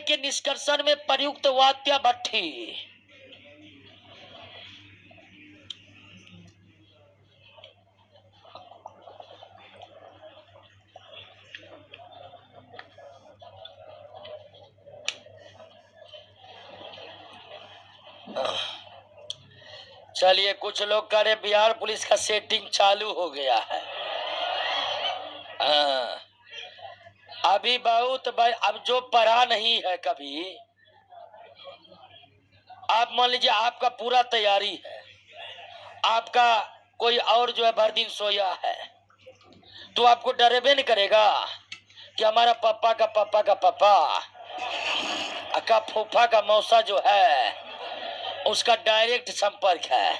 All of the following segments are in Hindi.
के निष्कर्षण में प्रयुक्त वाक्य भट्टी। चलिए, कुछ लोग कह रहे बिहार पुलिस का सेटिंग चालू हो गया है। अभी बहुत अब जो पढ़ा नहीं है कभी, आप मान लीजिए आपका पूरा तैयारी है, आपका कोई और जो है भर दिन सोया है, तो आपको डरेबे नहीं करेगा कि हमारा पापा का पापा का पापा का फूफा का मौसा जो है उसका डायरेक्ट संपर्क है।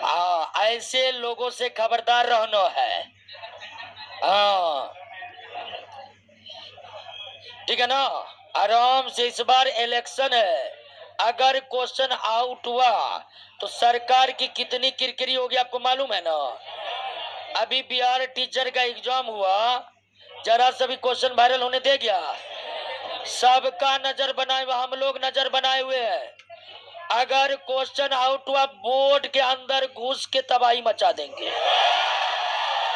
हाँ, ऐसे लोगों से खबरदार रहना है। हाँ, ठीक है ना। आराम से, इस बार इलेक्शन है, अगर क्वेश्चन आउट हुआ तो सरकार की कितनी किरकिरी होगी आपको मालूम है ना। अभी बिहार टीचर का एग्जाम हुआ, जरा सभी क्वेश्चन वायरल होने दे गया, सबका नजर बनाए हुआ, हम लोग नजर बनाए हुए हैं। अगर क्वेश्चन आउट हुआ, बोर्ड के अंदर घुस के तबाही मचा देंगे।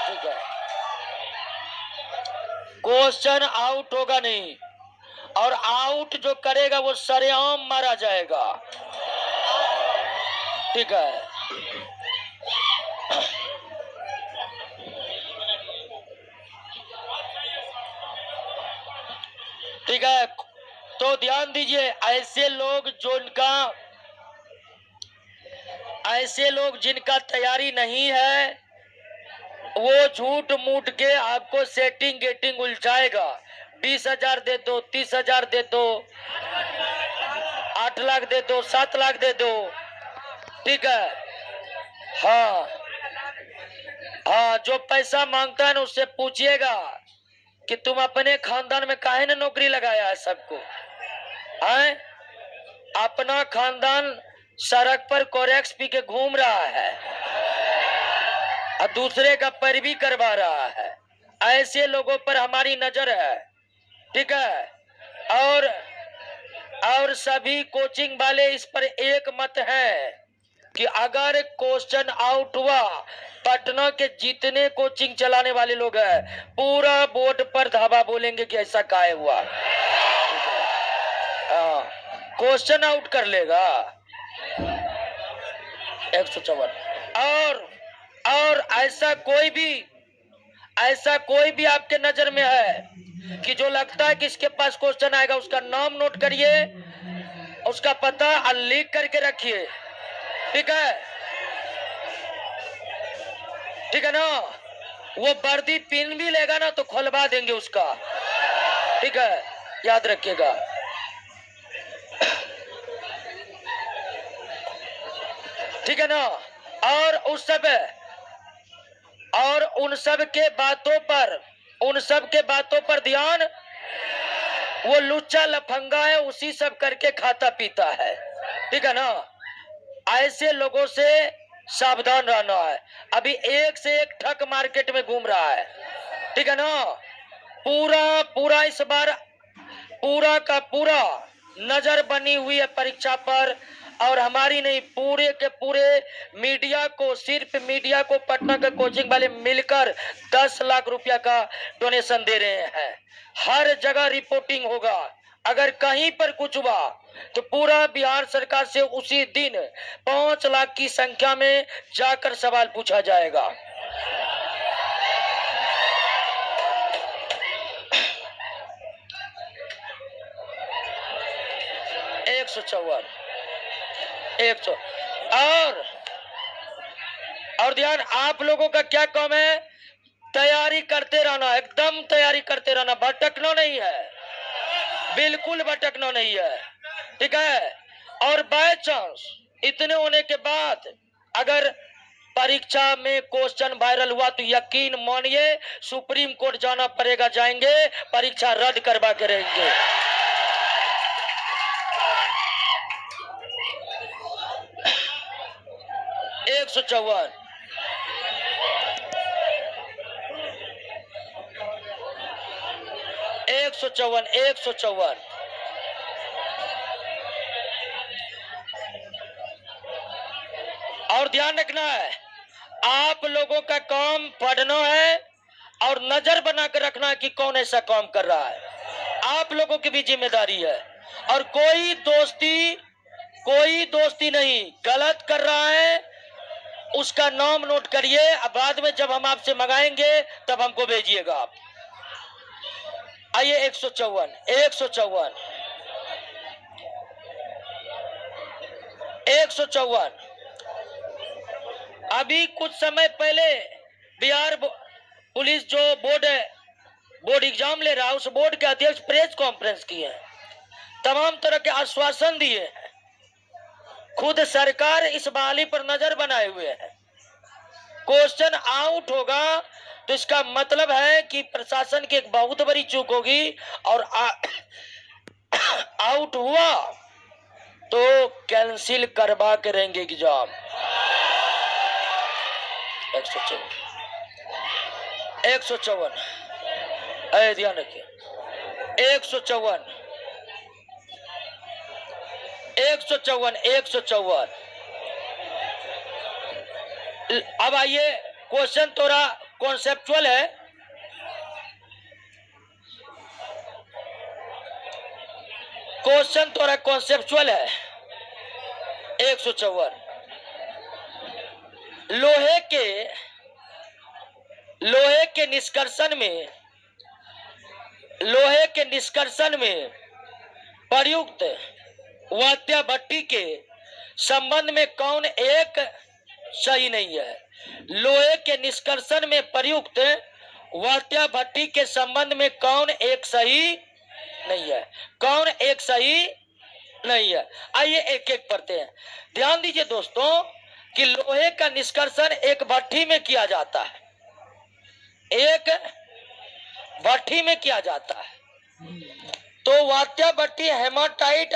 ठीक है, क्वेश्चन आउट होगा नहीं, और आउट जो करेगा वो सरेआम मारा जाएगा। ठीक है, ठीक है, तो ध्यान दीजिए, ऐसे लोग जिनका तैयारी नहीं है, वो झूठ मूठ के आपको सेटिंग गेटिंग उलझाएगा। 20,000 दे दो, 30,000 दे दो, 8 लाख दे दो, 7 लाख दे दो। ठीक है, हाँ हाँ, जो पैसा मांगता है ना उससे पूछिएगा कि तुम अपने खानदान में काहे ने नौकरी लगाया है सबको। है, अपना खानदान सड़क पर कोरेक्स पी के घूम रहा है और दूसरे का पैरवी करवा रहा है। ऐसे लोगों पर हमारी नजर है। ठीक है, और सभी कोचिंग वाले इस पर एक मत है कि अगर क्वेश्चन आउट हुआ, पटना के जितने कोचिंग चलाने वाले लोग हैं पूरा बोर्ड पर धावा बोलेंगे कि ऐसा काहे हुआ। क्वेश्चन आउट कर लेगा 154। और ऐसा कोई भी आपके नजर में है कि जो लगता है कि इसके पास क्वेश्चन आएगा, उसका नाम नोट करिए, उसका पता लिख करके रखिए। ठीक है, ठीक है ना। वो वर्दी पिन भी लेगा ना तो खोलवा देंगे उसका। ठीक है, याद रखिएगा। ठीक है ना। और उन सब के बातों पर ध्यान, वो लुच्चा लफंगा है, उसी सब करके खाता पीता है। ठीक है ना, ऐसे लोगों से सावधान रहना है। अभी एक से एक ठग मार्केट में घूम रहा है। ठीक है ना, पूरा इस बार पूरा का पूरा नजर बनी हुई है परीक्षा पर, और हमारी नहीं, पूरे के पूरे मीडिया को, सिर्फ मीडिया को पटना के कोचिंग वाले मिलकर 10 लाख रुपया का डोनेशन दे रहे हैं। हर जगह रिपोर्टिंग होगा। अगर कहीं पर कुछ हुआ तो पूरा बिहार सरकार से उसी दिन 5 लाख की संख्या में जाकर सवाल पूछा जाएगा। 154 100। और ध्यान, आप लोगों का क्या काम है? तैयारी करते रहना, एकदम तैयारी करते रहना, भटकना नहीं है, बिल्कुल भटकना नहीं है। ठीक है, और बाय चांस इतने होने के बाद अगर परीक्षा में क्वेश्चन वायरल हुआ तो यकीन मानिए सुप्रीम कोर्ट जाना पड़ेगा, जाएंगे, परीक्षा रद्द करवा के रहेंगे। एक सौ चौवन 154 और ध्यान रखना है, आप लोगों का काम पढ़ना है और नजर बना कर रखना है कि कौन ऐसा काम कर रहा है। आप लोगों की भी जिम्मेदारी है। और कोई दोस्ती नहीं, गलत कर रहा है उसका नाम नोट करिए। अब बाद में जब हम आपसे मंगाएंगे तब हमको भेजिएगा आप। आइए 154 अभी कुछ समय पहले बिहार पुलिस जो बोर्ड एग्जाम ले रहा है, उस बोर्ड के अध्यक्ष प्रेस कॉन्फ्रेंस की है, तमाम तरह के आश्वासन दिए हैं। खुद सरकार इस बहाली पर नजर बनाए हुए है। क्वेश्चन आउट होगा तो इसका मतलब है कि प्रशासन की एक बहुत बड़ी चूक होगी, और आउट हुआ तो कैंसिल करवा के रहेंगे एग्जाम। 154 ध्यान रखिए। 154 अब आइए, क्वेश्चन थोड़ा कॉन्सेप्चुअल है। क्वेश्चन थोड़ा कॉन्सेप्चुअल है। 154 लोहे के निष्कर्षण में प्रयुक्त वात्या भट्टी के संबंध में कौन एक सही नहीं है? लोहे के निष्कर्षण में प्रयुक्त वात्या भट्टी के संबंध में कौन एक सही नहीं है? कौन एक सही नहीं है? आइए एक एक पढ़ते हैं। ध्यान दीजिए दोस्तों कि लोहे का निष्कर्षण एक भट्टी में किया जाता है, एक भट्टी में किया जाता है। तो वात्या भट्टी हेमाटाइट